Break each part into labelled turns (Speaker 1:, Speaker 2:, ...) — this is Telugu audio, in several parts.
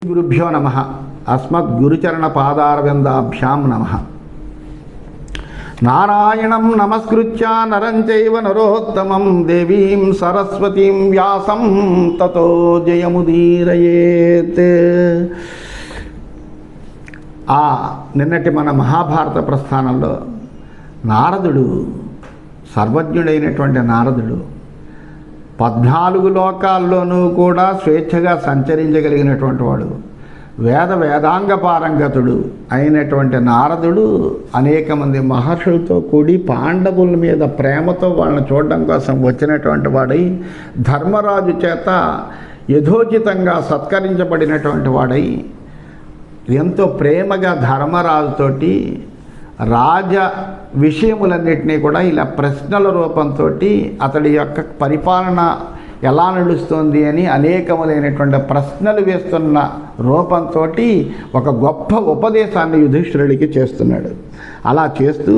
Speaker 1: గురుభ్యో నమః. అస్మద్గురుచరణ పాదారవిందాభ్యాం నమః. నారాయణం నమస్కృత్య నరం చైవ నరోత్తమం దేవీం సరస్వతీం వ్యాసం తతో జయముదీరయేత్. నిన్నటి మన మహాభారత ప్రస్థానంలో నారదుడు, సర్వజ్ఞుడైనటువంటి నారదుడు 14 లోకాల్లోనూ కూడా స్వేచ్ఛగా సంచరించగలిగినటువంటి వాడు, వేదాంగ పారంగతుడు అయినటువంటి నారదుడు అనేక మంది మహర్షులతో కూడి పాండవుల మీద ప్రేమతో వాళ్ళని చూడడం కోసం వచ్చినటువంటి వాడై, ధర్మరాజు చేత యథోచితంగా సత్కరించబడినటువంటి వాడై, ఎంతో ప్రేమగా ధర్మరాజుతోటి రాజ విషయములన్నింటినీ కూడా ఇలా ప్రశ్నల రూపంతో అతడి యొక్క పరిపాలన ఎలా నడుస్తుంది అని అనేకములైనటువంటి ప్రశ్నలు వేస్తున్న రూపంతో ఒక గొప్ప ఉపదేశాన్ని యుధిష్ఠిరుడికి చేస్తున్నాడు. అలా చేస్తూ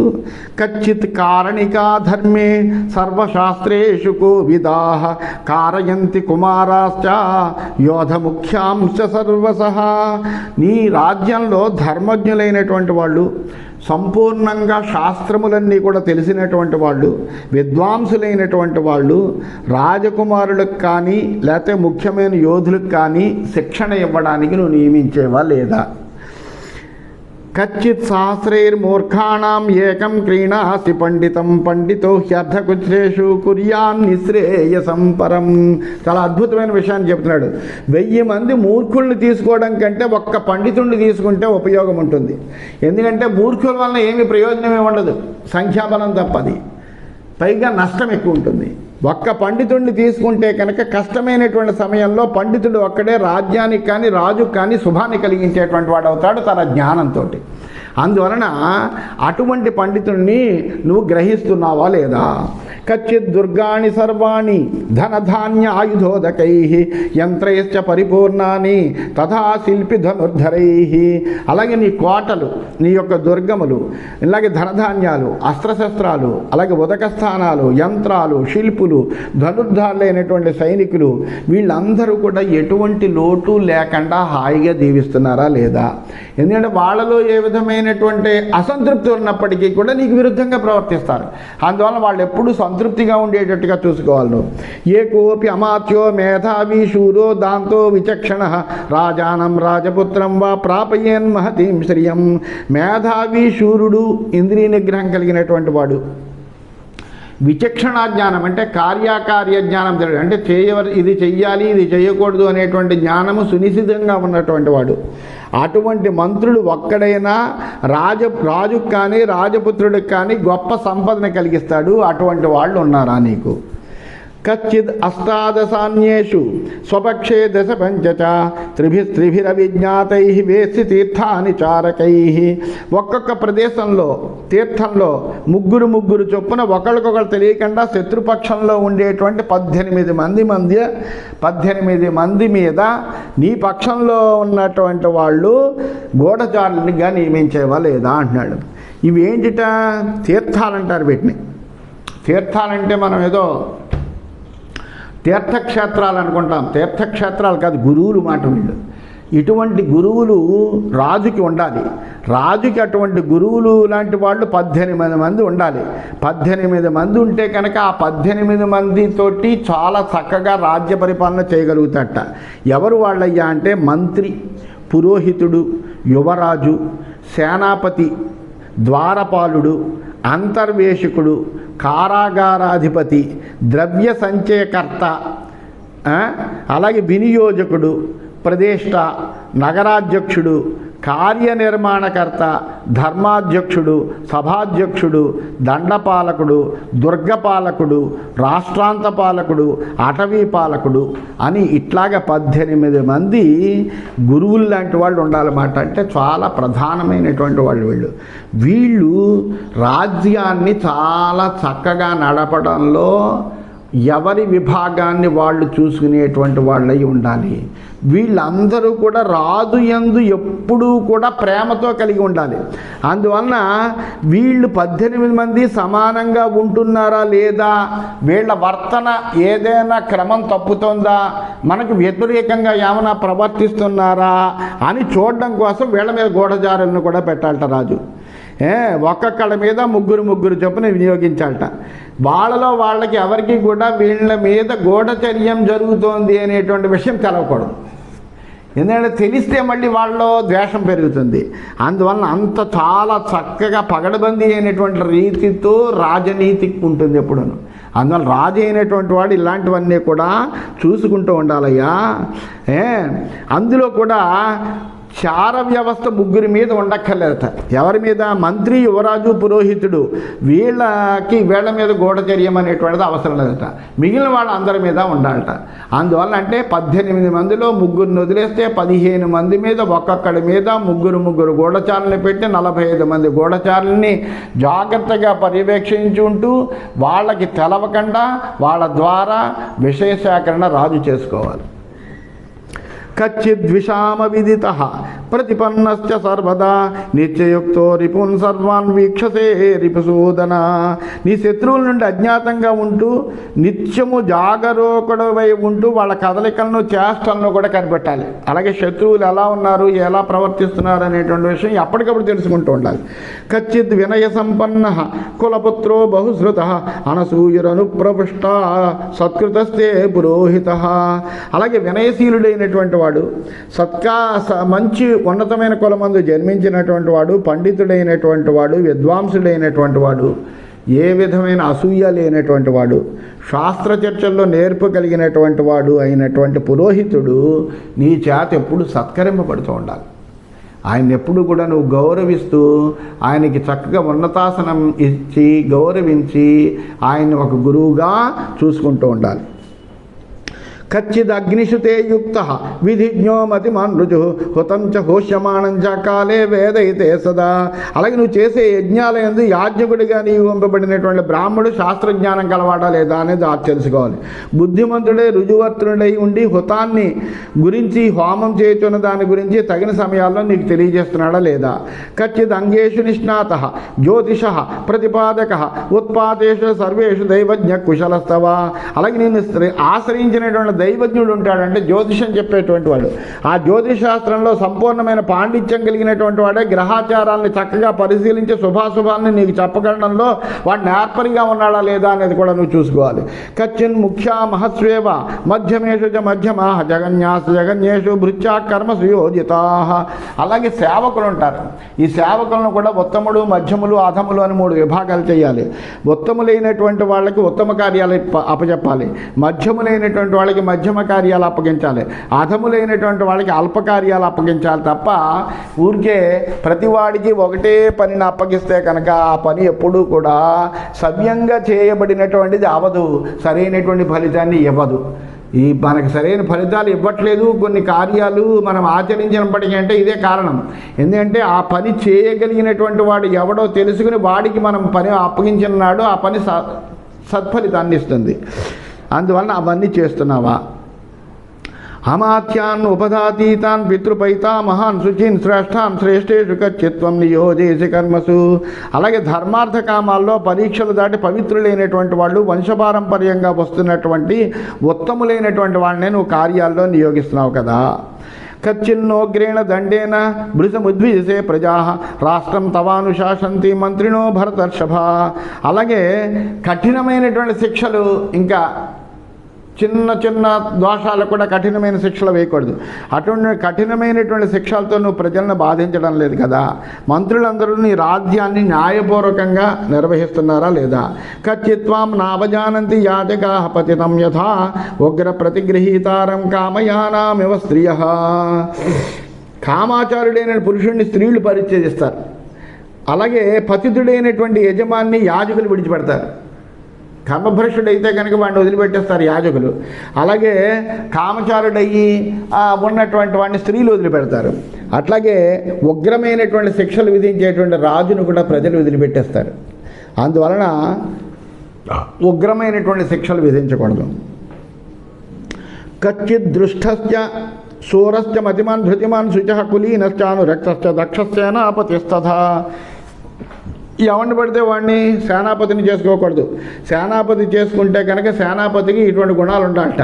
Speaker 1: కచ్చిత్ కారణికా ధర్మే సర్వశాస్త్రేషు కోవిదాః కారయంతి కుమారాశ్చ యోధముఖ్యాంశ సర్వసః. నీ రాజ్యంలో ధర్మజ్ఞులైనటువంటి వాళ్ళు, సంపూర్ణంగా శాస్త్రములన్నీ కూడా తెలిసినటువంటి వాళ్ళు, విద్వాంసులైనటువంటి వాళ్ళు రాజకుమారులకు కానీ లేకపోతే ముఖ్యమైన యోధులకు కానీ శిక్షణ ఇవ్వడానికి నువ్వు నియమించేవా లేదా? కచ్చిత్ సహస్రైర్మూర్ఖాణం ఏకం క్రీణాసి పండితం పండితో హ్యర్థకుచ్రేషు కుర్యాన్ని శ్రేయసం పరం. చాలా అద్భుతమైన విషయాన్ని చెప్తున్నాడు. 1000 మంది మూర్ఖుల్ని తీసుకోవడం కంటే ఒక్క పండితుడిని తీసుకుంటే ఉపయోగం ఉంటుంది. ఎందుకంటే మూర్ఖుల వలన ఏమి ప్రయోజనం ఉండదు, సంఖ్యాబలం తప్పది, పైగా నష్టం ఎక్కువ ఉంటుంది. ఒక్క పండితుడిని తీసుకుంటే కనుక కష్టమైనటువంటి సమయంలో పండితుడు ఒక్కడే రాజ్యానికి కానీ రాజుకు కానీ శుభాన్ని కలిగించేటువంటి వాడు అవుతాడు తన జ్ఞానంతో. అందువలన అటువంటి పండితుడిని నువ్వు గ్రహిస్తున్నావా లేదా? కచ్చిత్ దుర్గాణి సర్వాణి ధనధాన్య ఆయుధోదకై యంత్రైశ్చ పరిపూర్ణాని తథా శిల్పి ధనుర్ధరై. అలాగే నీ కోటలు, నీ యొక్క దుర్గములు, ఇలాగే ధనధాన్యాలు, అస్త్రశస్త్రాలు, అలాగే ఉదక స్థానాలు, యంత్రాలు, శిల్పులు, ధనుర్ధారులైనటువంటి సైనికులు, వీళ్ళందరూ కూడా ఎటువంటి లోటు లేకుండా హాయిగా జీవిస్తున్నారా లేదా? ఎందుకంటే వాళ్ళలో ఏ విధమైనటువంటి అసంతృప్తి ఉన్నప్పటికీ కూడా నీకు విరుద్ధంగా ప్రవర్తిస్తారు. అందువల్ల వాళ్ళు ఎప్పుడూ సంతృప్తిగా ఉండేటట్టుగా చూసుకోవాలి నువ్వు. ఏ కోపి అమాత్యో మేధావి శూరో దాంతో విచక్షణ రాజానం రాజపుత్రం వా ప్రాపయేన్ మహతీం శ్రియం. మేధావి శూరుడు, ఇంద్రియ నిగ్రహం కలిగినటువంటి వాడు, విచక్షణ జ్ఞానం అంటే కార్యకార్య జ్ఞానం తెలియదు, అంటే ఇది చెయ్యాలి ఇది చేయకూడదు అనేటువంటి జ్ఞానము సునిశ్చితంగా ఉన్నటువంటి వాడు. అటువంటి మంత్రులు ఒక్కడైనా రాజుకు కానీ రాజపుత్రుడికి కానీ గొప్ప సంపదను కలిగిస్తాడు. అటువంటి వాళ్ళు ఉన్నారా నీకు? కచ్చిద్ అష్టాదశాన్యేషు స్వపక్షే దశ పంచచ త్రిభిరవిజ్ఞాతై వేసి తీర్థాని చారకై. ఒక్కొక్క ప్రదేశంలో తీర్థంలో ముగ్గురు చొప్పున ఒకరికొకరు తెలియకుండా శత్రుపక్షంలో ఉండేటువంటి 18 మంది మీద నీ పక్షంలో ఉన్నటువంటి వాళ్ళు గూఢచారునిగా నియమించేవా లేదా అంటున్నాడు. ఇవి ఏంటిట? తీర్థాలంటారు వీటిని. తీర్థాలంటే మనం ఏదో తీర్థక్షేత్రాలు అనుకుంటాం, తీర్థక్షేత్రాలు కాదు, గురువులు మాట వీళ్ళు. ఇటువంటి గురువులు రాజుకి ఉండాలి. రాజుకి అటువంటి గురువులు లాంటి వాళ్ళు 18 మంది ఉండాలి. 18 మంది ఉంటే కనుక ఆ 18 మందితోటి చాలా చక్కగా రాజ్య పరిపాలన చేయగలుగుతాట. ఎవరు వాళ్ళయ్యా అంటే మంత్రి, పురోహితుడు, యువరాజు, సేనాపతి, ద్వారపాలుడు, అంతర్వేషకుడు, కారాగారాధిపతి, ద్రవ్య సంచయకర్త, అలాగే వినియోజకుడు, ప్రదేష్ట, నగరాధ్యక్షుడు, కార్యనిర్మాణకర్త, ధర్మాధ్యక్షుడు, సభాధ్యక్షుడు, దండపాలకుడు, దుర్గపాలకుడు, రాష్ట్రాంత పాలకుడు, అటవీ పాలకుడు అని ఇట్లాగా 18 మంది గురువులు లాంటి వాళ్ళు ఉండాలన్నమాట. అంటే చాలా ప్రధానమైనటువంటి వాళ్ళు వీళ్ళు రాజ్యాన్ని చాలా చక్కగా నడపడంలో ఎవరి విభాగాన్ని వాళ్ళు చూసుకునేటువంటి వాళ్ళై ఉండాలి. వీళ్ళందరూ కూడా రాజు యందు ఎప్పుడూ కూడా ప్రేమతో కలిగి ఉండాలి. అందువలన వీళ్ళు 18 మంది సమానంగా ఉంటున్నారా లేదా, వీళ్ళ వర్తన ఏదైనా క్రమం తప్పుతుందా, మనకు వ్యతిరేకంగా ఏమైనా ప్రవర్తిస్తున్నారా అని చూడడం కోసం వీళ్ళ మీద గూఢచారులను కూడా పెట్టాలట రాజు. ఒక్కొక్కళ్ళ మీద ముగ్గురు చొప్పున వినియోగించాలట. వాళ్ళకి ఎవరికి కూడా వీళ్ళ మీద గూఢచర్యం జరుగుతోంది అనేటువంటి విషయం తెలవకూడదు. ఎందుకంటే తెలిస్తే మళ్ళీ వాళ్ళలో ద్వేషం పెరుగుతుంది. అందువలన అంత చాలా చక్కగా పగడబందీ అయినటువంటి రీతితో రాజనీతి ఉంటుంది ఎప్పుడూను. అందువల్ల రాజు అయినటువంటి వాడు ఇలాంటివన్నీ కూడా చూసుకుంటూ ఉండాలయ్యా. అందులో కూడా చార వ్యవస్థ ముగ్గురి మీద ఉండక్కర్లేదట. ఎవరి మీద? మంత్రి, యువరాజు, పురోహితుడు. వీళ్ళ మీద గూఢచర్యం అనేటువంటిది అవసరం లేదట. మిగిలిన వాళ్ళ అందరి మీద ఉండాలట. అందువల్ల అంటే 18 మందిలో ముగ్గురిని వదిలేస్తే 15 మంది మీద ఒక్కొక్కడి మీద ముగ్గురు గూఢచారుల్ని పెట్టి 45 మంది గూఢచారుల్ని జాగ్రత్తగా పర్యవేక్షించుంటూ వాళ్ళకి తెలవకుండా వాళ్ళ ద్వారా విషయ సేకరణ రాజు చేసుకోవాలి. కచ్చిద్విషామ విదిత ప్రతిపన్నశ్చ సర్వదా నిత్యయుక్తో రిపున్ సర్వాన్ వీక్షసే రిపుసూదన. నీ శత్రువుల నుండి అజ్ఞాతంగా ఉంటూ నిత్యము జాగరూకుడవై ఉంటూ వాళ్ళ కదలికలను చేష్టలను కూడా కనిపెట్టాలి. అలాగే శత్రువులు ఎలా ఉన్నారు, ఎలా ప్రవర్తిస్తున్నారు అనేటువంటి విషయం ఎప్పటికప్పుడు తెలుసుకుంటూ ఉండాలి. కచ్చిద్ వినయ సంపన్న కులపుత్రో బహుశ్రుత అనసూయురనుప్రపుష్ట సత్కృతస్తే పురోహిత. అలాగే వినయశీలుడైనటువంటి వాడు, మంచి ఉన్నతమైన కులమందు జన్మించినటువంటి వాడు, పండితుడైనటువంటి వాడు, విద్వాంసుడైనటువంటి వాడు, ఏ విధమైన అసూయ లేనటువంటి వాడు, శాస్త్ర చర్చల్లో నేర్పు కలిగినటువంటి వాడు అయినటువంటి పురోహితుడు నీ చేత ఎప్పుడు సత్కరింపబడుతూ ఉండాలి. ఆయన ఎప్పుడు కూడా నువ్వు గౌరవిస్తూ ఆయనకి చక్కగా ఉన్నతాసనం ఇచ్చి గౌరవించి ఆయన ఒక గురువుగా చూసుకుంటూ ఉండాలి. కచ్చిదగ్నిషుతే యుక్త విధిజ్ఞో మతిమాన్ రుజు హుతం చ హోష్యమాణం చ కాలే వేదయితే సదా. అలాగే నువ్వు చేసే యజ్ఞాలయందు యాజ్ఞకుడిగా నీవు పంపబడినటువంటి బ్రాహ్మడు శాస్త్రజ్ఞానం కలవాడా లేదా అనేది తెలుసుకోవాలి. బుద్ధిమంతుడే రుజువర్తుడై ఉండి హుతాన్ని గురించి, హోమం చేస్తున్న దాని గురించి తగిన సమయాల్లో నీకు తెలియజేస్తున్నాడా లేదా. కచ్చిద్ అంగేషు నిష్ణాత జ్యోతిష ప్రతిపాదక ఉత్పాదేషు సర్వేషు దైవజ్ఞ కుశలస్తవ. అలాగే నేను ఆశ్రయించినటువంటి దైవజ్ఞుడు ఉంటాడంటే జ్యోతిషం చెప్పేటువంటి వాడు. ఆ జ్యోతిష్ శాస్త్రంలో సంపూర్ణమైన పాండిత్యం కలిగినటువంటి వాడే గ్రహాచారాలను చక్కగా పరిశీలించి శుభాశుభాలని నీకు చెప్పగలడంలో వాడు నేర్పరిగా ఉన్నాడా లేదా అనేది కూడా నువ్వు చూసుకోవాలి. కచ్చిన్ ముఖ్యా మహస్వేవ మధ్యమేషు చ మధ్యమా జగన్యేషు భృత్యా కర్మసు యోజితా. అలాగే సేవకులు ఉంటారు. ఈ సేవకులను కూడా ఉత్తముడు, మధ్యములు, అధములు అని 3 విభాగాలు చేయాలి. ఉత్తములైనటువంటి వాళ్ళకి ఉత్తమ కార్యాలు అప్పచెప్పాలి, మధ్యములైనటువంటి వాళ్ళకి మధ్యమ కార్యాలు అప్పగించాలి, అధములైనటువంటి వాళ్ళకి అల్ప కార్యాలు అప్పగించాలి. తప్ప ఊరికే ప్రతివాడికి ఒకటే పనిని అప్పగిస్తే కనుక ఆ పని ఎప్పుడూ కూడా సవ్యంగా చేయబడినటువంటిది అవదు, సరైనటువంటి ఫలితాన్ని ఇవ్వదు. మనకు సరైన ఫలితాలు ఇవ్వట్లేదు కొన్ని కార్యాలు మనం ఆచరించినప్పటికీ అంటే ఇదే కారణం. ఎందుకంటే ఆ పని చేయగలిగినటువంటి వాడు ఎవడో తెలుసుకుని వాడికి మనం పని అప్పగించిన నాడు ఆ పని సత్ఫలితాన్ని ఇస్తుంది. అందువలన అవన్నీ చేస్తున్నావా. అమాత్యాన్ ఉపదాతీతాన్ పితృపైతామహాన్ శుచీన్ శ్రేష్టాన్ శ్రేష్ఠేషు కచ్చిత్వం నియోజేసి కర్మసు. అలాగే ధర్మార్థ కామాల్లో పరీక్షలు దాటి పవిత్రులైనటువంటి వాళ్ళు, వంశపారంపర్యంగా వస్తున్నటువంటి ఉత్తములైనటువంటి వాళ్ళని నువ్వు కార్యాల్లో నియోగిస్తున్నావు కదా. కచ్చిన్నోగ్రేణ దండేన భృశముద్విజసే ప్రజా రాష్ట్రం తవానుశాసంతి మంత్రినో భరతర్షభ. అలాగే కఠినమైనటువంటి శిక్షలు, ఇంకా చిన్న చిన్న దోషాలకు కూడా కఠినమైన శిక్షలు వేయకూడదు. అటువంటి కఠినమైనటువంటి శిక్షలతో నువ్వు ప్రజలను బాధించడం లేదు కదా. మంత్రులందరూ నీ రాజ్యాన్ని న్యాయపూర్వకంగా నిర్వహిస్తున్నారా లేదా. కచ్చిత్వాం నావజానంతి యాజకా పతితం యథా ఉగ్ర ప్రతిగృహీతారం కామయానామివ స్త్రియ. కామాచారుడైన పురుషుడిని స్త్రీలు పరిచయిస్తారు. అలాగే పతితుడైనటువంటి యజమాన్ని యాజకులు విడిచిపెడతారు. కర్మభ్రష్టుడైతే కనుక వాడిని వదిలిపెట్టేస్తారు యాజకులు. అలాగే కామచారుడయ్యి ఉన్నటువంటి వాడిని స్త్రీలు వదిలిపెడతారు. అట్లాగే ఉగ్రమైనటువంటి శిక్షలు విధించేటువంటి రాజును కూడా ప్రజలు వదిలిపెట్టేస్తారు. అందువలన ఉగ్రమైనటువంటి శిక్షలు విధించకూడదు. కచ్చిత్ దృష్టస్య శూరస్య మతిమాన్ ధృతిమాన్ శుచః కులీనశ్చానురక్తశ్చ దక్షసేనాపతిస్తథా. ఎవరిని పడితే వాడిని సేనాపతిని చేసుకోకూడదు. సేనాపతి చేసుకుంటే కనుక సేనాపతికి ఇటువంటి గుణాలు ఉండాలట.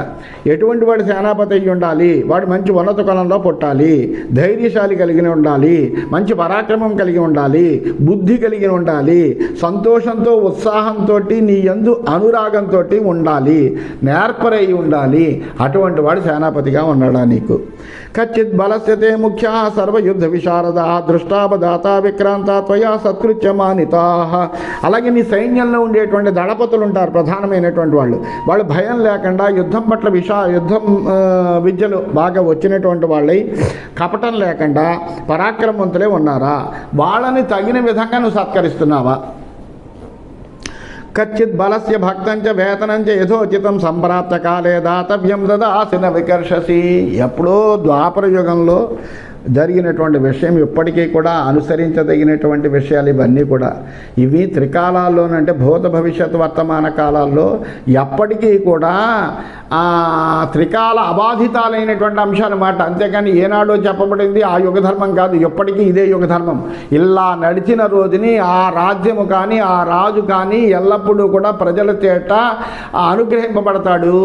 Speaker 1: ఎటువంటి వాడు సేనాపతి అయ్యి ఉండాలి? వాడు మంచి ఉన్నత కులంలో పుట్టాలి, ధైర్యశాలి కలిగి ఉండాలి, మంచి పరాక్రమం కలిగి ఉండాలి, బుద్ధి కలిగి ఉండాలి, సంతోషంతో ఉత్సాహంతో నీ యందు అనురాగంతో ఉండాలి, నేర్పరై ఉండాలి. అటువంటి వాడు సేనాపతిగా ఉన్నాడా నీకు? కచ్చిత్ బలస్యతే ముఖ్యా సర్వయుద్ధ విశారద దృష్టాపదాత విక్రాంత త్వయా సత్కృత్యమానితా. అలాగే నీ సైన్యంలో ఉండేటువంటి దళపతులు ఉంటారు, ప్రధానమైనటువంటి వాళ్ళు భయం లేకుండా యుద్ధం పట్ల యుద్ధం విద్యలు బాగా వచ్చినటువంటి వాళ్ళై కపటం లేకుండా పరాక్రమవంతులే ఉన్నారా? వాళ్ళని తగిన విధంగా నువ్వు సత్కరిస్తున్నావా? కచ్చిత్ బలస్య భక్తంచ వేతనంచ యథోచితం సంప్రాప్త కాలే దాతవ్యం దదాసిన వికర్షసి. ఎప్పుడో ద్వాపర యుగంలో జరిగినటువంటి విషయం, ఇప్పటికీ కూడా అనుసరించదగినటువంటి విషయాలు ఇవన్నీ కూడా. ఇవి త్రికాలాల్లోనంటే భూత భవిష్యత్ వర్తమాన కాలాల్లో ఎప్పటికీ కూడా త్రికాల అబాధితాలైనటువంటి అంశాలు అన్నమాట. అంతేకాని ఏనాడో చెప్పబడింది ఆ యుగధర్మం కాదు, ఎప్పటికీ ఇదే యుగధర్మం. ఇలా నడిచిన రోజుని ఆ రాజ్యము కానీ ఆ రాజు కానీ ఎల్లప్పుడూ కూడా ప్రజల చేత అనుగ్రహింపబడతాడు.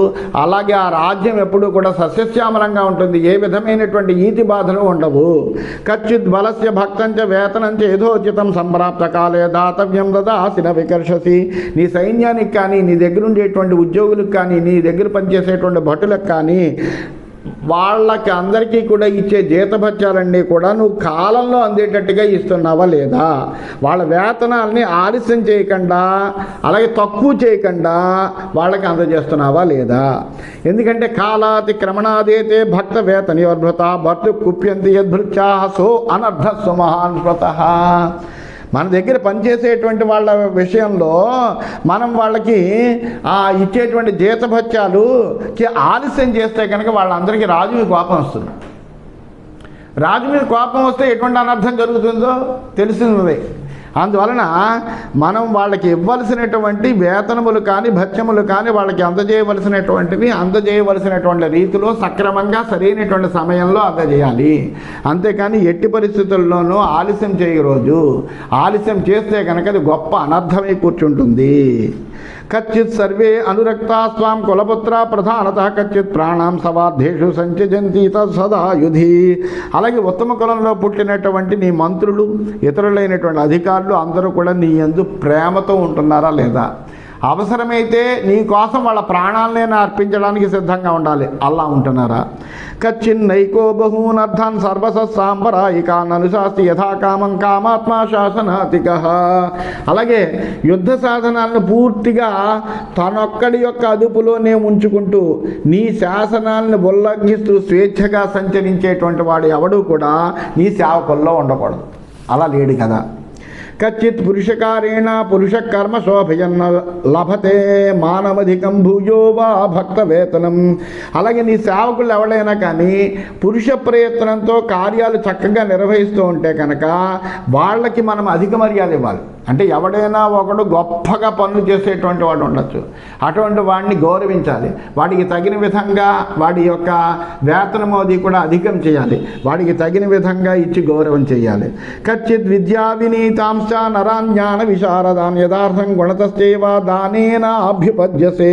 Speaker 1: అలాగే ఆ రాజ్యం ఎప్పుడూ కూడా సస్యశ్యామలంగా ఉంటుంది, ఏ విధమైనటువంటి ఈతి బాధలు ఉండవు. కచ్చిత్ బలస్య భక్తంచ వేతనంచ యథోచితం సంప్రాప్త కాలే దాతవ్యం దదాసిన వికర్షసి. నీ సైన్యానికి కానీ నీ దగ్గర ఉండేటువంటి ఉద్యోగులకు కానీ నీ దగ్గర పనిచేసేటువంటి భటులకు కానీ వాళ్ళకి అందరికీ కూడా ఇచ్చే జీతభత్యాలన్నీ కూడా నువ్వు కాలంలో అందేటట్టుగా ఇస్తున్నావా లేదా? వాళ్ళ వేతనాలని ఆలస్యం చేయకుండా అలాగే తక్కువ చేయకుండా వాళ్ళకి అందజేస్తున్నావా లేదా? ఎందుకంటే కాలాతిక్రమణాదేతే భక్త వేతనివర్భృత భర్తు కుప్యంతి యద్భృత్యా సో అనర్ధ సుమహాన్ స్వతః. మన దగ్గర పనిచేసేటువంటి వాళ్ళ విషయంలో మనం వాళ్ళకి ఇచ్చేటువంటి జీతభత్యాలుకి ఆలస్యం చేస్తే కనుక వాళ్ళందరికీ రాజు మీద కోపం వస్తుంది. రాజు మీద కోపం వస్తే ఎటువంటి అనర్థం జరుగుతుందో తెలిసినదే. అందువలన మనం వాళ్ళకి ఇవ్వాల్సినటువంటి వేతనములు కానీ భత్యములు కానీ వాళ్ళకి అందజేయవలసినటువంటి రీతిలో సక్రమంగా సరైనటువంటి సమయంలో అందజేయాలి. అంతేకాని ఎట్టి పరిస్థితుల్లోనూ ఆలస్యం చేయరోజు. ఆలస్యం చేస్తే కనుక అది గొప్ప అనర్థమై కూర్చుంటుంది. కచ్చిత్ సర్వే అనురక్తా స్వాం కులపుత్ర ప్రధానత కచ్చిత్ ప్రాణాం సవార్ధేషు సంచజంతి తత్సదా యుధి. అలాగే ఉత్తమ కులంలో పుట్టినటువంటి నీ మంత్రులు ఇతరులైనటువంటి అధికారులు అందరూ కూడా నీ యందు ప్రేమతో ఉంటున్నారా లేదా? అవసరమైతే నీ కోసం వాళ్ళ ప్రాణాలనే అర్పించడానికి సిద్ధంగా ఉండాలి, అలా ఉంటున్నారా? కచ్చిన్నైకో బహూనర్థాన్ సర్వసత్సాంబరాయికాన్ అనుశాస్తి యథాకామం కామాత్మా శాసనాతిక. అలాగే యుద్ధ సాధనాలను పూర్తిగా తనొక్కడి యొక్క అదుపులోనే ఉంచుకుంటూ నీ శాసనాలను ఉల్లంఘిస్తూ స్వేచ్ఛగా సంచరించేటువంటి వాడు ఎవడూ కూడా నీ సేవకుల్లో ఉండకూడదు. అలా లేడు కదా. కచ్చిత్ పురుషకారేణ పురుష కర్మ శోభయన్న లభతే మానవధికం భూయో వా భక్త వేతనం. అలాగే నీ సేవకులు ఎవరైనా కానీ పురుష ప్రయత్నంతో కార్యాలు చక్కగా నిర్వహిస్తూ ఉంటే కనుక వాళ్ళకి మనం అధిక మర్యాద ఇవ్వాలి. అంటే ఎవడైనా ఒకడు గొప్పగా పనులు చేసేటువంటి వాడు ఉండొచ్చు, అటువంటి వాడిని గౌరవించాలి. వాడికి తగిన విధంగా వాడి యొక్క వేతనము అది కూడా అధికం చేయాలి, వాడికి తగిన విధంగా ఇచ్చి గౌరవం చేయాలి. కచ్చిత్ విద్యా వినీతాంశ నరాజ్ఞాన విశారదాన్ యథార్థం గుణతశ్చైవ దానేన అభ్యుపద్యసే.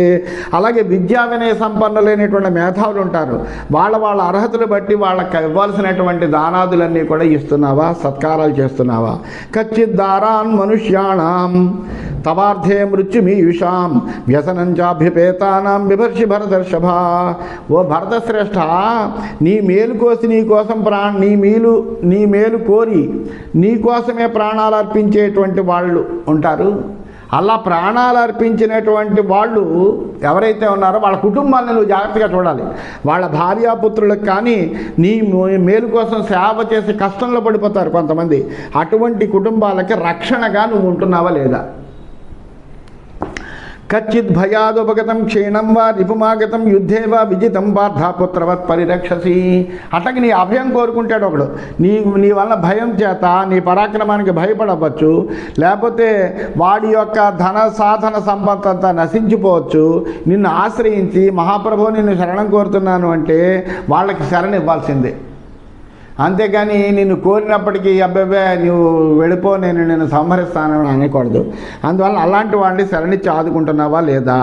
Speaker 1: అలాగే విద్యా వినయ సంపన్నులైనటువంటి మేధావులు ఉంటారు, వాళ్ళ అర్హతలు బట్టి వాళ్ళకి ఇవ్వాల్సినటువంటి దానాదులన్నీ కూడా ఇస్తున్నావా, సత్కారాలు చేస్తున్నావా? కచ్చిత్ దారాన్ మనుష్యాణం తవార్థే మృత్యుమీయుషాం వ్యసనంచాభ్యుపేతానాం బిభర్షి భరతర్షభ. ఓ భరతశ్రేష్ఠ, నీ మేలు కోసి నీ కోసం నీ మేలు కోరి నీ కోసమే ప్రాణాలు అర్పించేటువంటి వాళ్ళు ఉంటారు. అలా ప్రాణాలు అర్పించినటువంటి వాళ్ళు ఎవరైతే ఉన్నారో వాళ్ళ కుటుంబాలను నువ్వు జాగ్రత్తగా చూడాలి. వాళ్ళ భార్యాపుత్రులకు కానీ నీ మేలు కోసం సేవ చేసి కష్టంలో పడిపోతారు కొంతమంది. అటువంటి కుటుంబాలకి రక్షణగా నువ్వు ఉంటున్నావా లేదా? కచ్చిత్ భయాదుపగతం క్షీణం వా రిపుమాగతం యుద్ధే వా విజితం పార్థపుత్రవత్ పరిరక్షసి. అట్లాగే నీ అభయం కోరుకుంటాడు ఒకడు. నీ వల్ల భయం చేత నీ పరాక్రమానికి భయపడవచ్చు, లేకపోతే వాడి యొక్క ధన సాధన సంపద అంతా నశించిపోవచ్చు. నిన్ను ఆశ్రయించి మహాప్రభు నిన్ను శరణం కోరుతున్నాను అంటే వాళ్ళకి శరణ ఇవ్వాల్సిందే. అంతేగాని నిన్ను కోరినప్పటికీ అబ్బాబే నువ్వు వెళ్ళిపో నేను సంహరిస్తానని అనకూడదు. అందువల్ల అలాంటి వాడిని శరణిచ్చి ఆదుకుంటున్నావా లేదా?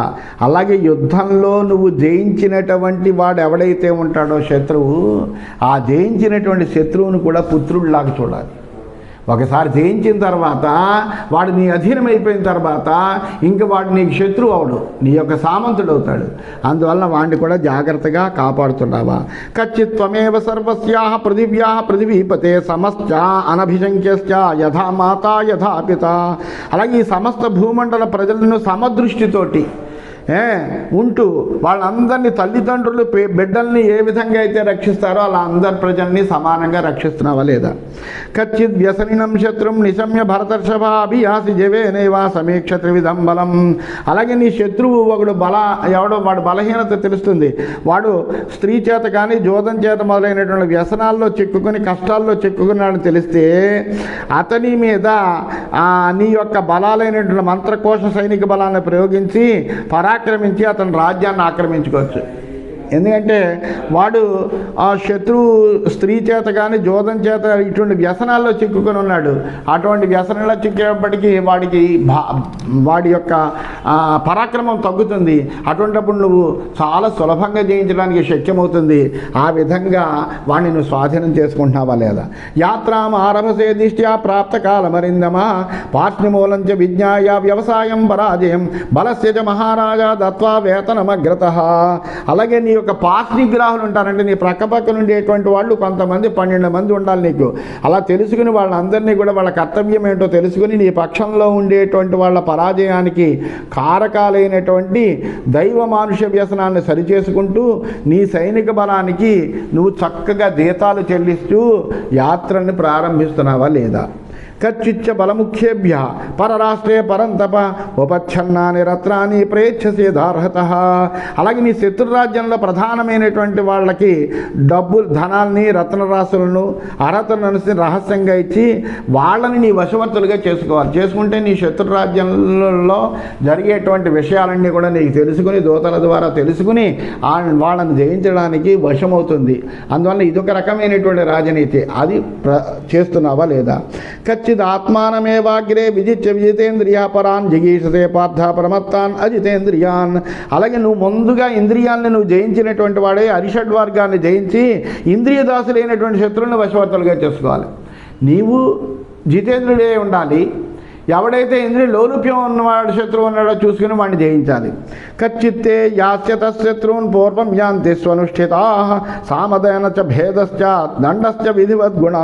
Speaker 1: అలాగే యుద్ధంలో నువ్వు జయించినటువంటి వాడు ఎవడైతే ఉంటాడో శత్రువు, ఆ జయించినటువంటి శత్రువును కూడా పుత్రుడిలాగా చూడాలి. ఒకసారి జయించిన తర్వాత వాడు నీ అధీనమైపోయిన తర్వాత ఇంక వాడు నీకు శత్రువు అవడు, నీ యొక్క సామంతుడు అవుతాడు. అందువల్ల వాడిని కూడా జాగ్రత్తగా కాపాడుతున్నావా? కచ్చిత్వమేవ సర్వస్యాః పృథివ్యాః పృథివీపతే సమస్త అనభిశంక్యశ్చ యథా మాత యథా పిత. అలాగే ఈ సమస్త భూమండల ప్రజలను సమదృష్టితోటి ఉంటూ వాళ్ళందరినీ తల్లిదండ్రులు బిడ్డల్ని ఏ విధంగా అయితే రక్షిస్తారో అలా అందరి ప్రజల్ని సమానంగా రక్షిస్తున్నావా లేదా? కచ్చిత్ వ్యసనినం శత్రుం నిశమ్య భరతర్షభ అభియాసి జవేనేవా సమీక్ష త్రివిధం బలం. అలాగే నీ శత్రువు ఒకడు ఎవడో వాడు బలహీనత తెలుస్తుంది. వాడు స్త్రీ చేత కానీ జోదం చేత మొదలైనటువంటి వ్యసనాల్లో చిక్కుకుని కష్టాల్లో చిక్కుకున్నాడని తెలిస్తే అతని మీద నీ యొక్క బలాలైనటువంటి మంత్రకోశ సైనిక బలాన్ని ప్రయోగించి ఆక్రమించి అతని రాజ్యాన్ని ఆక్రమించుకోవచ్చు. ఎందుకంటే వాడు ఆ శత్రువు స్త్రీ చేత కానీ జోదం చేత ఇటువంటి వ్యసనాల్లో చిక్కుకొని ఉన్నాడు. అటువంటి వ్యసనంలో చిక్కేపటికి వాడి యొక్క పరాక్రమం తగ్గుతుంది. అటువంటిప్పుడు నువ్వు చాలా సులభంగా జయించడానికి శక్యమవుతుంది. ఆ విధంగా వాడిని నువ్వు స్వాధీనం చేసుకుంటున్నావా లేదా? యాత్రాం ఆరభసే దిష్ట్యా ప్రాప్త కాలమరిందమా పార్ష్ణిమూలం చ విజ్ఞాయ వ్యవసాయం పరాజయం బలస్య చ మహారాజా దత్వా వేతనమగ్రత. అలాగే నీ యొక్క పార్ష్నిగ్రాహులు ఉంటారంటే నీ ప్రక్కపక్కన ఉండేటువంటి వాళ్ళు కొంతమంది 12 మంది ఉండాలి నీకు. అలా తెలుసుకుని వాళ్ళందరినీ కూడా వాళ్ళ కర్తవ్యం ఏంటో తెలుసుకుని నీ పక్షంలో ఉండేటువంటి వాళ్ళ పరాజయానికి కారకాలైనటువంటి దైవ మానుష వ్యసనాన్ని సరిచేసుకుంటూ నీ సైనిక బలానికి నువ్వు చక్కగా జీతాలు చెల్లిస్తూ యాత్రని ప్రారంభిస్తున్నావా లేదా? కచ్చిచ్చ బలముఖ్యేభ్య పరరాష్ట్రే పరంతప ఉపచ్ఛన్నాని రత్నాన్ని ప్రేక్షసేదార్హత. అలాగే నీ శత్రురాజ్యంలో ప్రధానమైనటువంటి వాళ్ళకి ధనాల్ని రత్నరాశులను అర్హతలను రహస్యంగా ఇచ్చి వాళ్ళని నీ వశవర్తులుగా చేసుకోవాలి. చేసుకుంటే నీ శత్రురాజ్యంలో జరిగేటువంటి విషయాలన్నీ కూడా నీకు తెలుసుకుని దూతల ద్వారా తెలుసుకుని వాళ్ళని జయించడానికి వశమవుతుంది. అందువల్ల ఇదొక రకమైనటువంటి రాజనీతి. అది చేస్తున్నావా లేదా? ఆత్మానమేవాగ్రే విజిత్య విజితేంద్రియా పరాన్ జిగీషసే పార్థ ప్రమత్తాన్ అజితేంద్రియాన్. అలాగే నువ్వు ముందుగా ఇంద్రియాలను నువ్వు జయించినటువంటి వాడే అరిషడ్వర్గాన్ని జయించి ఇంద్రియ దాసులైనటువంటి శత్రువులను వశవర్తులుగా చేసుకోవాలి. నీవు జితేంద్రుడే ఉండాలి. ఎవడైతే ఇంద్రియ లోలుప్యం ఉన్నవాడు శత్రువు ఉన్నాడో చూసుకుని వాడిని జయించాలి. కచ్చిత్తే యాస్యత శత్రువున్ పూర్వం యాంతి స్వనుష్ఠితా సామదయన చ భేదశ్చ దండశ్చ విధివద్గుణా.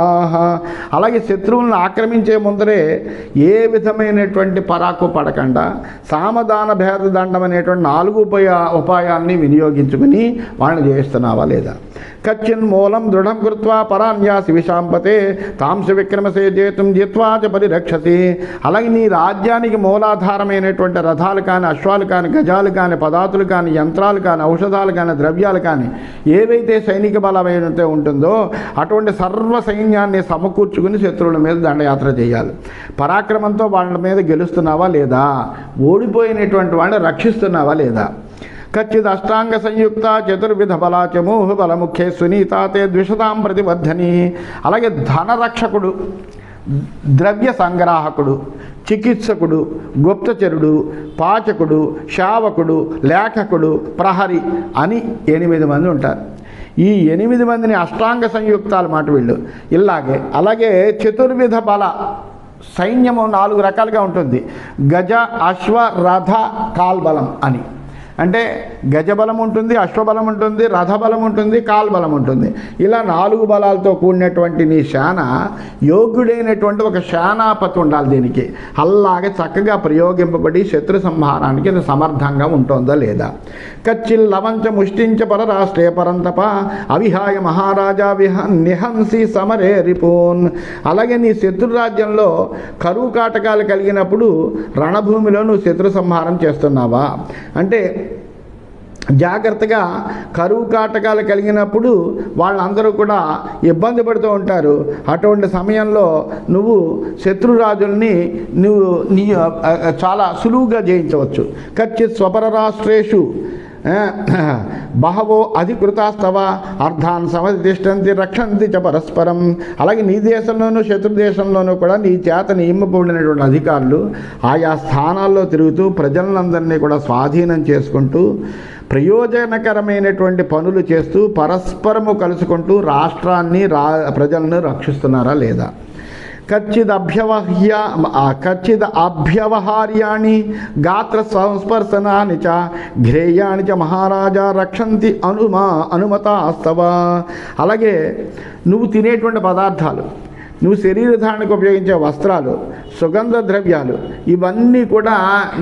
Speaker 1: అలాగే శత్రువులను ఆక్రమించే ముందరే ఏ విధమైనటువంటి పరాకు పడకుండా సామదాన భేద దండం అనేటువంటి 4 ఉపాయాన్ని వినియోగించుకుని వాళ్ళని జయిస్తున్నావా లేదా? కచ్చిన్ మూలం దృఢం కృత్వా పరాన్యాసి విశాంపతే తాంశ విక్రమసే జేతుం జిత్వా చ పరిరక్షసి. అలాగే నీ రాజ్యానికి మూలాధారమైనటువంటి రథాలు కానీ అశ్వాలు కానీ గజాలు కానీ పదాతులు కానీ యంత్రాలు కానీ ఔషధాలు కానీ ద్రవ్యాలు కానీ ఏవైతే సైనిక బలమైతే ఉంటుందో అటువంటి సర్వ సైన్యాన్ని సమకూర్చుకుని శత్రువుల మీద దండయాత్ర చేయాలి. పరాక్రమంతో వాళ్ళ మీద గెలుస్తున్నావా లేదా? ఓడిపోయినటువంటి వాడిని రక్షిస్తున్నావా లేదా? కచ్చిద్ అష్టాంగ సంయుక్త చతుర్విధ బలాచమూహ బలముఖ్యే సునీతాతే ద్విషతాం ప్రతిబద్ధని. అలాగే ధనరక్షకుడు, ద్రవ్య సంగ్రాహకుడు, చికిత్సకుడు, గుప్తచరుడు, పాచకుడు, శావకుడు, లేఖకుడు, ప్రహరి అని 8 మంది ఉంటారు. ఈ 8 మందిని అష్టాంగ సంయుక్తాలు మాట వీళ్ళు. అలాగే చతుర్విధ బల సైన్యము 4 రకాలుగా ఉంటుంది. గజ, అశ్వ, రథ, కాల్బలం అని. అంటే గజబలం ఉంటుంది, అశ్వబలం ఉంటుంది, రథబలం ఉంటుంది, కాల్బలం ఉంటుంది. ఇలా 4 బలాలతో కూడినటువంటి నీ సేన యోగ్యుడైనటువంటి ఒక సేనాపతి ఉండాలి. దీనికి అలాగే చక్కగా ప్రయోగింపబడి శత్రు సంహారానికి సమర్థంగా ఉంటుందా లేదా? కచ్చిల్లవంచ ముష్టించ పరరాష్ట్రే పరంతప అవిహాయ మహారాజా నిహంసి సమరే రిపూన్. అలాగే నీ శత్రురాజ్యంలో కరువు కాటకాలు కలిగినప్పుడు రణభూమిలో నువ్వు శత్రు సంహారం చేస్తున్నావా అంటే జాగ్రత్తగా కరువు కాటకాలు కలిగినప్పుడు వాళ్ళందరూ కూడా ఇబ్బంది పడుతూ ఉంటారు. అటువంటి సమయంలో నువ్వు శత్రురాజుల్ని నీ చాలా సులువుగా జయించవచ్చు. కచ్చిత్ స్వపర రాష్ట్రేషు బహవో అధికృతాస్తవ అర్థాన్ సమతిష్టంతి రక్షంతి చ పరస్పరం. అలాగే నీ దేశంలోనూ శత్రు దేశంలోనూ కూడా నీ చేత నియమబడినటువంటి అధికారులు ఆయా స్థానాల్లో తిరుగుతూ ప్రజలందరినీ కూడా స్వాధీనం చేసుకుంటూ ప్రయోజనకరమైనటువంటి పనులు చేస్తూ పరస్పరము కలుసుకుంటూ రాష్ట్రాన్ని ప్రజలను రక్షిస్తున్నారా లేదా. కచ్చిద్ అభ్యవహార్యాణి గాత్ర సంస్పర్శనాని చ ఘ్రేయాని చ మహారాజా రక్షంతి అనుమతాస్తవ. అలాగే నువ్వు తినేటువంటి పదార్థాలు, నువ్వు శరీరధారణకు ఉపయోగించే వస్త్రాలు, సుగంధ ద్రవ్యాలు, ఇవన్నీ కూడా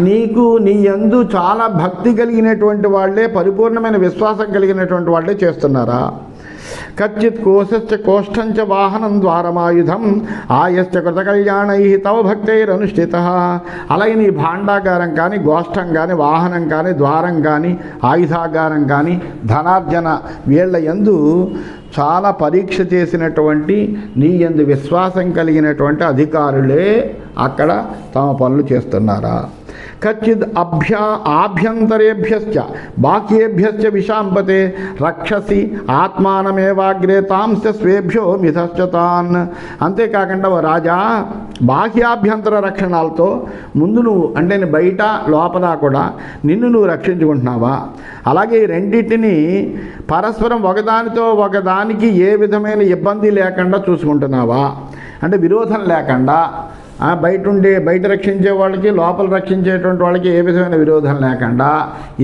Speaker 1: నీకు నీ యందు చాలా భక్తి కలిగినటువంటి వాళ్ళే, పరిపూర్ణమైన విశ్వాసం కలిగినటువంటి వాళ్ళే చేస్తున్నారా. కచ్చిత్ కోశశ్చ కోష్టంచ వాహనం ద్వారమాయుధం ఆయశ్చ కృతకళ్యాణై తవ భక్తైరనుష్ఠిత. అలాగే నీ భాండాగారం కానీ, గోష్టం కానీ, వాహనం కానీ, ద్వారం కానీ, ఆయుధాగారం కానీ, ధనార్జన వీళ్ళ యందు చాలా పరీక్ష చేసినటువంటి నీ యందు విశ్వాసం కలిగినటువంటి అధికారులే అక్కడ తమ పనులు చేస్తున్నారా. కచ్చిద్ ఆభ్యంతరేభ్యశ్చ బాహ్యేభ్యశ్చ విశాంపతే రక్షసి ఆత్మానమేవాగ్రే తాంశ స్వేభ్యో మిథశ్చతాన్. అంతేకాకుండా రాజా బాహ్యాభ్యంతర రక్షణాలతో ముందు నువ్వు అంటే బయట లోపల కూడా నిన్ను నువ్వు రక్షించుకుంటున్నావా. అలాగే ఈ రెండింటిని పరస్పరం ఒకదానితో ఒకదానికి ఏ విధమైన ఇబ్బంది లేకుండా చూసుకుంటున్నావా అంటే విరోధం లేకుండా, బయట రక్షించే వాళ్ళకి లోపల రక్షించేటువంటి వాళ్ళకి ఏ విధమైన విరోధం లేకుండా,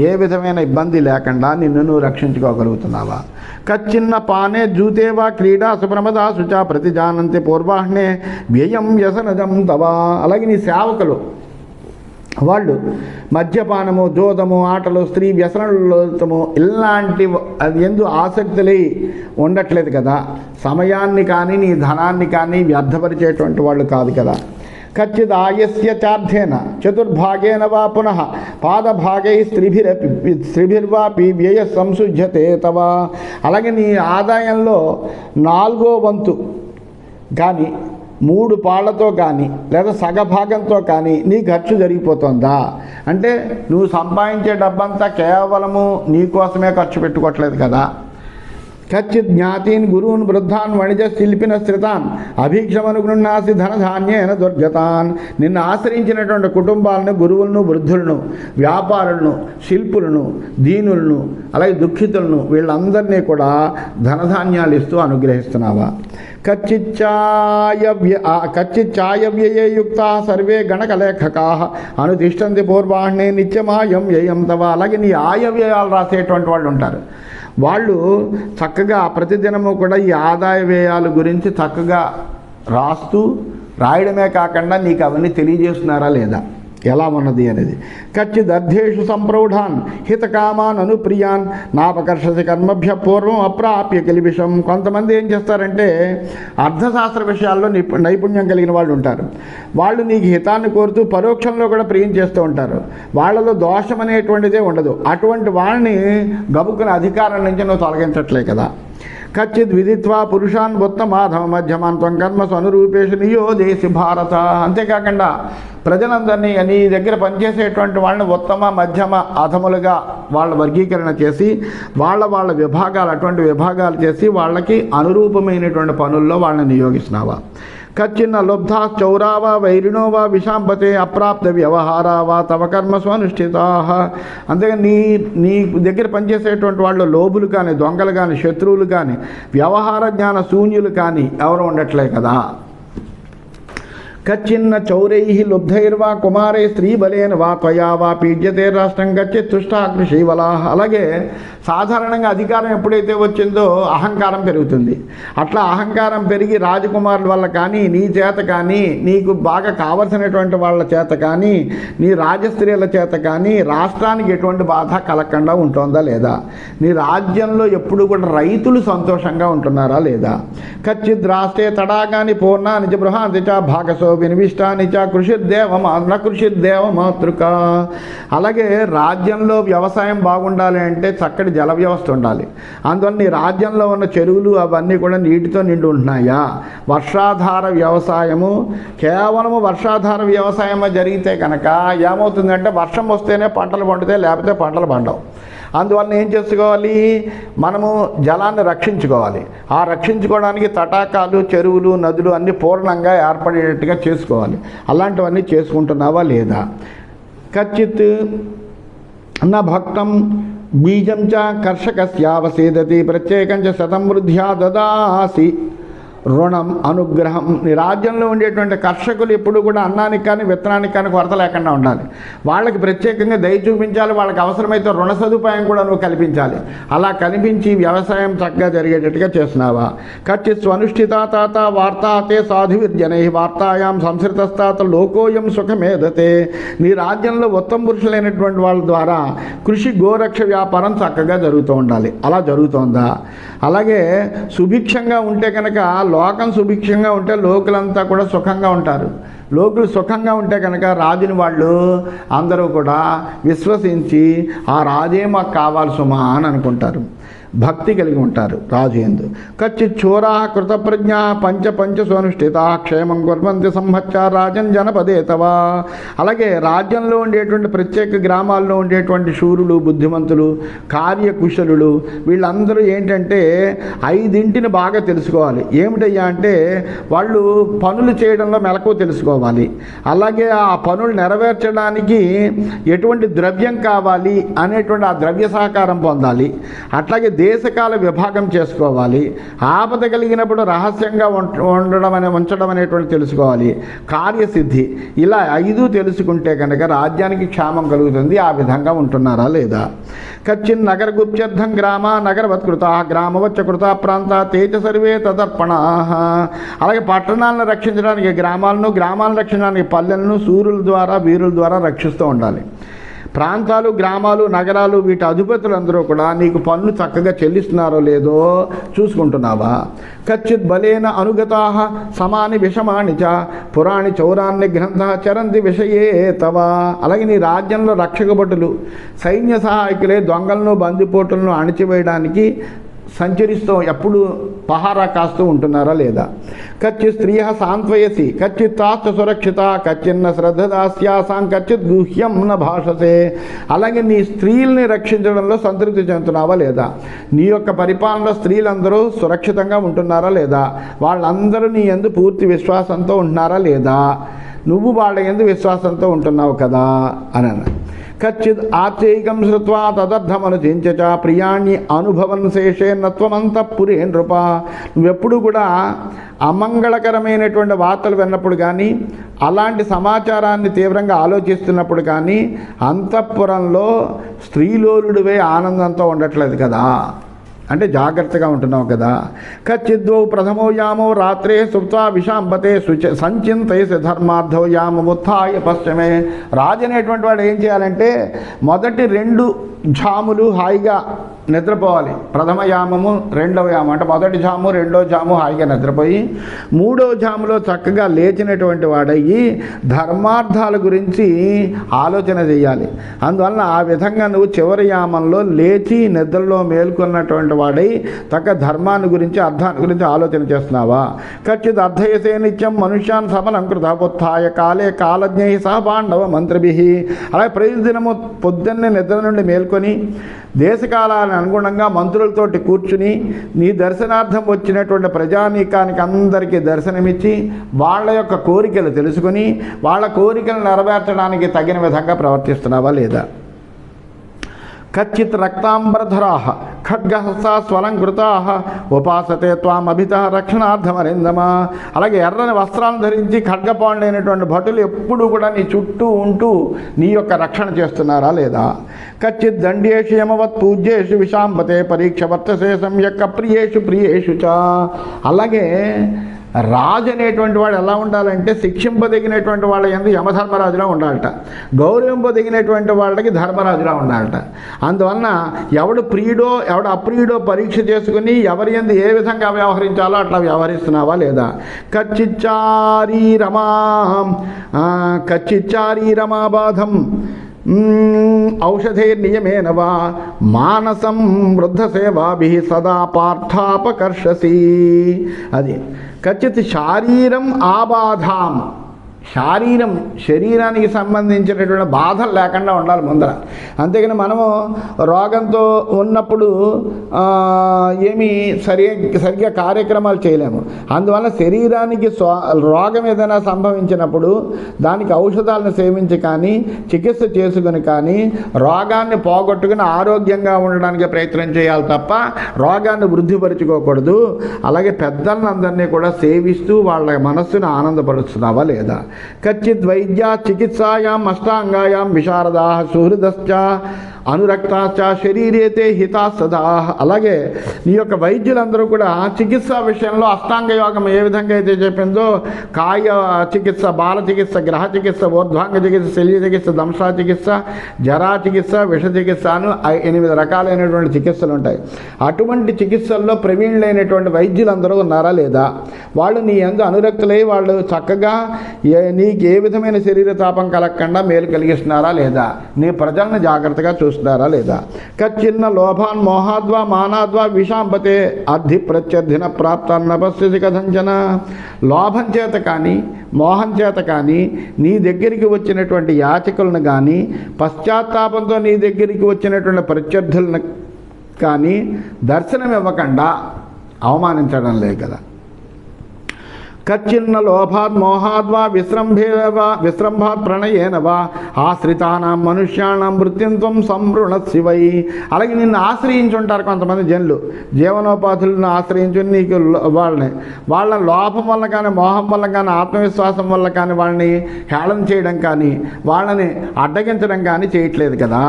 Speaker 1: ఏ విధమైన ఇబ్బంది లేకుండా నిన్ను నువ్వు రక్షించుకోగలుగుతున్నావా. కచ్చిన్న పానే జూతేవా క్రీడా సుప్రమదా శుచా ప్రతిజానంతి పూర్వాహ్నే వ్యయం వ్యసనజం తవా. అలాగే నీ సేవకులు వాళ్ళు మద్యపానము, జోదము, ఆటలు, స్త్రీ వ్యసనము ఇలాంటి అది ఎందు ఆసక్తులై ఉండట్లేదు కదా. సమయాన్ని కానీ నీ ధనాన్ని కానీ వ్యర్థపరిచేటువంటి వాళ్ళు కాదు కదా. కచ్చిద్ ఆయస్య చార్థేన చతుర్భాగేన వా పునః పాదభాగై స్త్రీభిర్వాపి వ్యయ సంశుధ్యతే తవ. అలాగే నీ ఆదాయంలో 4వ వంతు కానీ, 3 పాళ్లతో కానీ, లేదా సగభాగంతో కానీ నీ ఖర్చు జరిగిపోతుందా అంటే నువ్వు సంపాదించే డబ్బంతా కేవలము నీ కోసమే ఖర్చు పెట్టుకోవట్లేదు కదా. కచ్చిత్ జ్ఞాతీన్ గురువున్ వృద్ధాన్ వణిజ శిల్పిన స్థితాన్ అభీక్షమనుగృహ్ణాసి ధనధాన్యేన దుర్గతాన్. నిన్ను ఆశ్రయించినటువంటి కుటుంబాలను, గురువులను, వృద్ధులను, వ్యాపారులను, శిల్పులను, దీనులను, అలాగే దుఃఖితులను వీళ్ళందరినీ కూడా ధనధాన్యాలు ఇస్తూ అనుగ్రహిస్తున్నావా. కచ్చిచ్చాయవ్యయే యుక్తా సర్వే గణకలేఖకా అనుతిష్టంతి పూర్వాహ్నే నిత్యమాయం వ్యయం తవ. అలాగే నీ ఆయవ్యయాలు రాసేటువంటి వాళ్ళు ఉంటారు. వాళ్ళు చక్కగా ప్రతిదినము కూడా ఈ ఆదాయ వ్యయాల గురించి చక్కగా రాయడమే కాకుండా నీకు అవన్నీ తెలియజేస్తున్నారా లేదా, ఎలా ఉన్నది అనేది. కచ్చిదర్థేషు సంప్రౌఢాన్ హితకామాన్ అనుప్రియాన్ నాపకర్షసి కర్మభ్య పూర్వం అప్రాప్య కిలివిషం. కొంతమంది ఏం చేస్తారంటే అర్థశాస్త్ర విషయాల్లో నైపుణ్యం కలిగిన వాళ్ళు ఉంటారు. వాళ్ళు నీకు హితాన్ని కోరుతూ పరోక్షంలో కూడా ప్రియం చేస్తూ ఉంటారు. వాళ్ళలో దోషం అనేటువంటిదే ఉండదు. అటువంటి వాళ్ళని గబుక్కున అధికారం నుంచి నువ్వు తొలగించట్లే కదా. కచ్చిద్ విదిత్వా పురుషాన్ ఉత్తమాధమ మధ్యమాన్ త్వం కర్మసు అనురూపేషు నియోజేసి భారత. అంతేకాకుండా ప్రజలందరినీ నీ దగ్గర పనిచేసేటువంటి వాళ్ళని ఉత్తమ, మధ్యమ, అధములుగా వాళ్ళ వర్గీకరణ చేసి వాళ్ళ విభాగాలు, అటువంటి విభాగాలు చేసి వాళ్ళకి అనురూపమైనటువంటి పనుల్లో వాళ్ళని నియోగిస్తున్నావా. కచ్చిన్న లుబ్ధా చౌరావా వైరిణోవా విశాంపతే అప్రాప్త వ్యవహారావా తవ కర్మసు అనుష్ఠితా. అంతేగాని నీ దగ్గర పనిచేసేటువంటి వాళ్ళు లోబులు కానీ, దొంగలు కానీ, శత్రువులు కానీ, వ్యవహార జ్ఞాన శూన్యులు కానీ ఎవరు ఉండట్లే కదా. కచ్చిన్న చౌరై లుబ్ధైర్వా కుమారే స్త్రీబలేన వా త్వయా వా పీడ్యతే రాష్ట్రం గచ్చి తుష్టాకృషీవలా. అలాగే సాధారణంగా అధికారం ఎప్పుడైతే వచ్చిందో అహంకారం పెరుగుతుంది. అట్లా అహంకారం పెరిగి రాజకుమారుల వల్ల కానీ, నీ చేత కానీ, నీకు బాగా కావలసినటువంటి వాళ్ళ చేత కానీ, నీ రాజస్త్రీల చేత కానీ రాష్ట్రానికి ఎటువంటి బాధ కలగకుండా ఉంటుందా లేదా? నీ రాజ్యంలో ఎప్పుడు కూడా రైతులు సంతోషంగా ఉంటున్నారా లేదా? కచ్చిద్ రాష్ట్రే తడాగాని పూర్ణ నిజ బృహాంతి చ భాగసో వినివిష్టాని చ కృషిర్దేవ మాతృక. అలాగే రాజ్యంలో వ్యవసాయం బాగుండాలి అంటే చక్కటి జల వ్యవస్థ ఉండాలి. అందువల్ల నీ రాజ్యంలో ఉన్న చెరువులు అవన్నీ కూడా నీటితో నిండి ఉంటున్నాయా? వర్షాధార వ్యవసాయము, కేవలము వర్షాధార వ్యవసాయం జరిగితే కనుక ఏమవుతుందంటే వర్షం వస్తేనే పంటలు పండుతాయి, లేకపోతే పంటలు పండవు. అందువల్ల ఏం చేసుకోవాలి? మనము జలాన్ని రక్షించుకోవాలి. ఆ రక్షించుకోవడానికి తటాకాలు, చెరువులు, నదులు అన్నీ పూర్ణంగా ఏర్పడేటట్టుగా చేసుకోవాలి. అలాంటివన్నీ చేసుకుంటున్నావా లేదా? కచ్చిత్ నా భక్తం బీజం చ కర్షకస్యావసేదతి ప్రత్యేకం చ శతం వృద్ధ్యా దదాసి రుణం అనుగ్రహం. నీ రాజ్యంలో ఉండేటువంటి కర్షకులు ఎప్పుడు కూడా అన్నానికి కానీ విత్తనానికి కానీ కొరత లేకుండా ఉండాలి. వాళ్ళకి ప్రత్యేకంగా దయ చూపించాలి. వాళ్ళకి అవసరమైతే రుణ సదుపాయం కూడా నువ్వు కల్పించాలి. అలా కనిపించి వ్యవసాయం చక్కగా జరిగేటట్టుగా చేస్తున్నావా? కచ్చిత్ స్వనుష్ఠిత తాత వార్తాతే సాధువిర్జనై వార్తాయాం సంస్కృతస్తాత లోకోయం సుఖమేధతే. నీ రాజ్యంలో ఉత్తమ పురుషులైనటువంటి వాళ్ళ ద్వారా కృషి గోరక్ష వ్యాపారం చక్కగా జరుగుతూ ఉండాలి. అలా జరుగుతోందా? అలాగే సుభిక్షంగా ఉంటే కనుక లోకం సుభిక్షంగా ఉంటే లోకులంతా కూడా సుఖంగా ఉంటారు. లోకులు సుఖంగా ఉంటే కనుక రాజుని వాళ్ళు అందరూ కూడా విశ్వసించి ఆ రాజే మాకు కావాలి సుమా అని అనుకుంటారు. భక్తి కలిగి ఉంటారు రాజు యందు. కచ్చిత్ చోరా కృతప్రజ్ఞ పంచ స్వనుష్ఠిత క్షేమం కుర్వంతి సంహచ్చ రాజన్ జనపదే తవా. అలాగే రాజ్యంలో ఉండేటువంటి ప్రత్యేక గ్రామాల్లో ఉండేటువంటి శూరులు, బుద్ధిమంతులు, కార్యకుశలులు వీళ్ళందరూ ఏంటంటే 5 బాగా తెలుసుకోవాలి. ఏమిటయ్యా అంటే వాళ్ళు పనులు చేయడంలో మెలకువ తెలుసుకోవాలి. అలాగే ఆ పనులు నెరవేర్చడానికి ఎటువంటి ద్రవ్యం కావాలి అనేటువంటి ఆ ద్రవ్య సహకారం పొందాలి. అట్లాగే దేశకాల విభాగం చేసుకోవాలి. ఆపద కలిగినప్పుడు రహస్యంగా ఉంచడం అనేటువంటి తెలుసుకోవాలి. కార్యసిద్ధి, ఇలా 5 తెలుసుకుంటే కనుక రాజ్యానికి క్షేమం కలుగుతుంది. ఆ విధంగా ఉంటున్నారా లేదా? కచ్చిన్ నగర గుప్త్యర్థం గ్రామ నగరవత్కృత గ్రామవచ్చ కృత ప్రాంత తేజ సర్వే తదర్పణా. అలాగే పట్టణాలను రక్షించడానికి గ్రామాలను, గ్రామాలను రక్షించడానికి పల్లెలను సూర్యుల ద్వారా, వీరుల ద్వారా రక్షిస్తూ ఉండాలి. ప్రాంతాలు, గ్రామాలు, నగరాలు వీటి అధిపతులందరూ కూడా నీకు పన్ను చక్కగా చెల్లిస్తున్నారో లేదో చూసుకుంటున్నావా? కచ్చిత్ బలేన అనుగతా సమాని విషమాని చ పురాణి చౌరాన్ని గ్రంథ చరంతి విషయే తవ. అలాగే నీ రాజ్యంలో రక్షక భటులు, సైన్య సహాయకులే దొంగలను, బందిపోటులను అణిచివేయడానికి సంచరిస్తూ ఎప్పుడు పహారా కాస్తూ ఉంటున్నారా లేదా? కచ్చిత్ స్త్రీయ సాంత్వయసి కచ్చిత్ తాస్త సురక్షిత కచ్చిన్న శ్రద్ధదాస్యాసాం కచ్చిత్ గుహ్యం న భాషసే. అలాగే నీ స్త్రీల్ని రక్షించడంలో సంతృప్తి చెందుతున్నావా లేదా? నీ యొక్క పరిపాలనలో స్త్రీలందరూ సురక్షితంగా ఉంటున్నారా లేదా? వాళ్ళందరూ నీ యందు పూర్తి విశ్వాసంతో ఉంటున్నారా లేదా? నువ్వు వాళ్ళ యందు విశ్వాసంతో ఉంటున్నావు కదా అని అన్నాడు. కచ్చిత్ ఆత్యైకం శ్రుత్వా తదర్థమనుచించ ప్రియాణి అనుభవన్ శేషే నత్వమంతఃపురే నృప. నువ్వెప్పుడు కూడా అమంగళకరమైనటువంటి వార్తలు విన్నప్పుడు కానీ, అలాంటి సమాచారాన్ని తీవ్రంగా ఆలోచిస్తున్నప్పుడు కానీ అంతఃపురంలో స్త్రీలోలుడివే ఆనందంతో ఉండట్లేదు కదా, అంటే జాగ్రత్తగా ఉంటున్నావు కదా. కచ్చిద్వౌ ప్రథమో యామో రాత్రే సుప్తా విశాంబతే సంచింతయసి ధర్మార్థో యామముత్థాయ పశ్చిమే. రాజు అనేటువంటి వాడు ఏం చేయాలంటే మొదటి 2 జాములు హాయిగా నిద్రపోవాలి. ప్రథమ యామము, రెండవ యామం అంటే మొదటి జాము, రెండో జాము హాయిగా నిద్రపోయి 3వ జాములో చక్కగా లేచినటువంటి వాడయ్యి ధర్మార్థాల గురించి ఆలోచన చేయాలి. అందువలన ఆ విధంగా నువ్వు చివరి యామంలో లేచి నిద్రలో మేల్కొన్నటువంటి వాడై తక్క ధర్మాన్ని గురించి, అర్థాన్ని గురించి ఆలోచన చేస్తున్నావా? కచ్చిత్ అర్థయసే నిత్యం మనుష్యాన్ సమలంకృత ఉత్థాయ కాలే కాలజ్ఞై సహ పాండవ మంత్రిభి. అలాగే ప్రతిదినము పొద్దున్నే నిద్ర నుండి మేల్కొని దేశకాలాన్ని అనుగుణంగా మంత్రులతోటి కూర్చుని నీ దర్శనార్థం వచ్చినటువంటి ప్రజానీకానికి అందరికీ దర్శనమిచ్చి వాళ్ళ యొక్క కోరికలు తెలుసుకుని వాళ్ళ కోరికలు నెరవేర్చడానికి తగిన విధంగా ప్రవర్తిస్తున్నావా లేదా? కచ్చిత్ రక్తాంబరధరాః ఖడ్గహస్తా స్వలంకృతాః ఉపాసతే త్వామభితః రక్షణార్థమరిందమా. అలాగే ఎర్రని వస్త్రాలను ధరించి ఖడ్గపాండైనటువంటి భటులు ఎప్పుడూ కూడా నీ చుట్టూ ఉంటూ నీ యొక్క రక్షణ చేస్తున్నారా లేదా. కచ్చిత్ దండ్యేషు యమవత్ పూజ్యేషు విశాంపతే పరీక్ష వర్తసే సంయక్ అప్రియేషు ప్రియేషు చ. అలాగే రాజు అనేటువంటి వాడు ఎలా ఉండాలంటే శిక్షింపదగినటువంటి వాళ్ళ యందు యమధర్మరాజులా ఉండాలట, గౌరవింపదగినటువంటి వాళ్ళకి ధర్మరాజులా ఉండాలట. అందువలన ఎవడు ప్రియుడో ఎవడు అప్రియుడో పరీక్ష చేసుకుని ఎవరి యందు ఏ విధంగా వ్యవహరించాలో అట్లా వ్యవహరిస్తున్నావా లేదా. కచ్చిచ్చారీ రమాబాధం ఔషధైర్నియమేన వా మానసం వృద్ధసేవాభిః సదా పార్థాపకర్షసి. అది కచ్చిత్ శారీరం ఆబాధాం, శరీరానికి సంబంధించినటువంటి బాధలు లేకుండా ఉండాలి ముందర. అంతేగాని మనము రోగంతో ఉన్నప్పుడు ఏమీ సరిగ్గా కార్యక్రమాలు చేయలేము. అందువల్ల శరీరానికి రోగం ఏదైనా సంభవించినప్పుడు దానికి ఔషధాలను సేవించి కానీ చికిత్స చేసుకుని కానీ రోగాన్ని పోగొట్టుకుని ఆరోగ్యంగా ఉండడానికి ప్రయత్నం చేయాలి తప్ప రోగాన్ని వృద్ధిపరుచుకోకూడదు. అలాగే పెద్దలందరినీ కూడా సేవిస్తూ వాళ్ళ మనస్సును ఆనందపరుస్తున్నావా లేదా. కచ్చిత్ వైద్య చికిత్సాయాం అష్టాంగాయాం విశారదా సుహృదశ్చ అనురక్తాశ్చ శరీరేతే హితా సదా. అలాగే నీ యొక్క వైద్యులందరూ కూడా చికిత్సా విషయంలో అష్టాంగ యోగం ఏ విధంగా అయితే చెప్పిందో కాయ చికిత్స, బాల చికిత్స, గ్రహ చికిత్స, ఊర్ధ్వాంగ చికిత్స, శల్య చికిత్స, దంశా చికిత్స, జరా చికిత్స, విష చికిత్స అని 8 రకాలైనటువంటి చికిత్సలు ఉంటాయి. అటువంటి చికిత్సల్లో ప్రవీణులైనటువంటి వైద్యులందరూ ఉన్నారా లేదా. వాళ్ళు నీ యందు అనురక్తులై వాళ్ళు చక్కగా నీకు ఏ విధమైన శరీర తాపం కలగకుండా మేలు కలిగిస్తున్నారా లేదా. నీ ప్రజలను జాగ్రత్తగా చూస్తున్నారా లేదా. కచ్చిన్న లోభాన్ మోహాద్వా మానాద్వా విషాంపతే అర్ధి ప్రత్యర్థిన ప్రాప్తాన్న పశ్యసి కథంచన. లోభం చేత కానీ మోహం చేత కానీ నీ దగ్గరికి వచ్చినటువంటి యాచకులను కానీ పశ్చాత్తాపంతో నీ దగ్గరికి వచ్చినటువంటి ప్రత్యర్థులను కానీ దర్శనం ఇవ్వకుండా అవమానించడం లేదు కదా. కచ్చిన్న లోభాత్ మోహాద్వా విశ్రంభాత్ ప్రణయేన వా ఆశ్రితానాం మనుష్యాణం మృత్యుత్వం సంవృణత్సి వై. అలాగే నిన్ను ఆశ్రయించుంటారు కొంతమంది జనులు, జీవనోపాధులను ఆశ్రయించుని నీకు వాళ్ళ లోభం వల్ల కానీ మోహం వల్ల కానీ ఆత్మవిశ్వాసం వల్ల కానీ వాళ్ళని హేళన చేయడం కానీ వాళ్ళని అడ్డగించడం కానీ చేయట్లేదు కదా.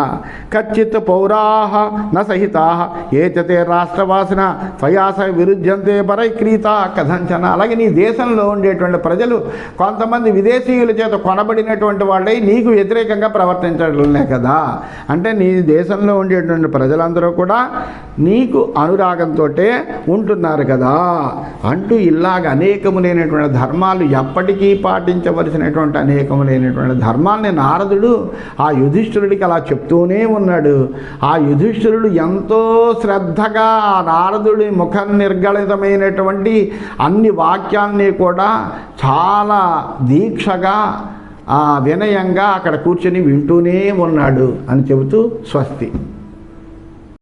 Speaker 1: కచ్చిత్ పౌరాహ న సహితాః ఏచతే రాష్ట్రవాసిన ఫయాస విరుజ్యంతే పరైక్రీత కథంచన. అలాగే నీ దేశంలో ఉండేటువంటి ప్రజలు కొంతమంది విదేశీయుల చేత కొనబడినటువంటి వాళ్ళై నీకు వ్యతిరేకంగా ప్రవర్తించడమే కదా. అంటే నీ దేశంలో ఉండేటువంటి ప్రజలందరూ కూడా నీకు అనురాగంతో ఉంటున్నారు కదా అంటూ ఇలాగ అనేకములైనటువంటి ధర్మాలు ఎప్పటికీ పాటించవలసినటువంటి అనేకములైనటువంటి ధర్మాల్ని నారదుడు ఆ యుధిష్ఠిరుడికి అలా చెప్తూనే ఉన్నాడు. ఆ యుధిష్ఠిరుడు ఎంతో శ్రద్ధగా ఆ నారదుడి ముఖ నిర్గళితమైనటువంటి అన్ని వాక్యాల్ని కూడా చాలా దీక్షగా వినయంగా అక్కడ కూర్చొని వింటూనే ఉన్నాడు అని చెబుతూ స్వస్తి.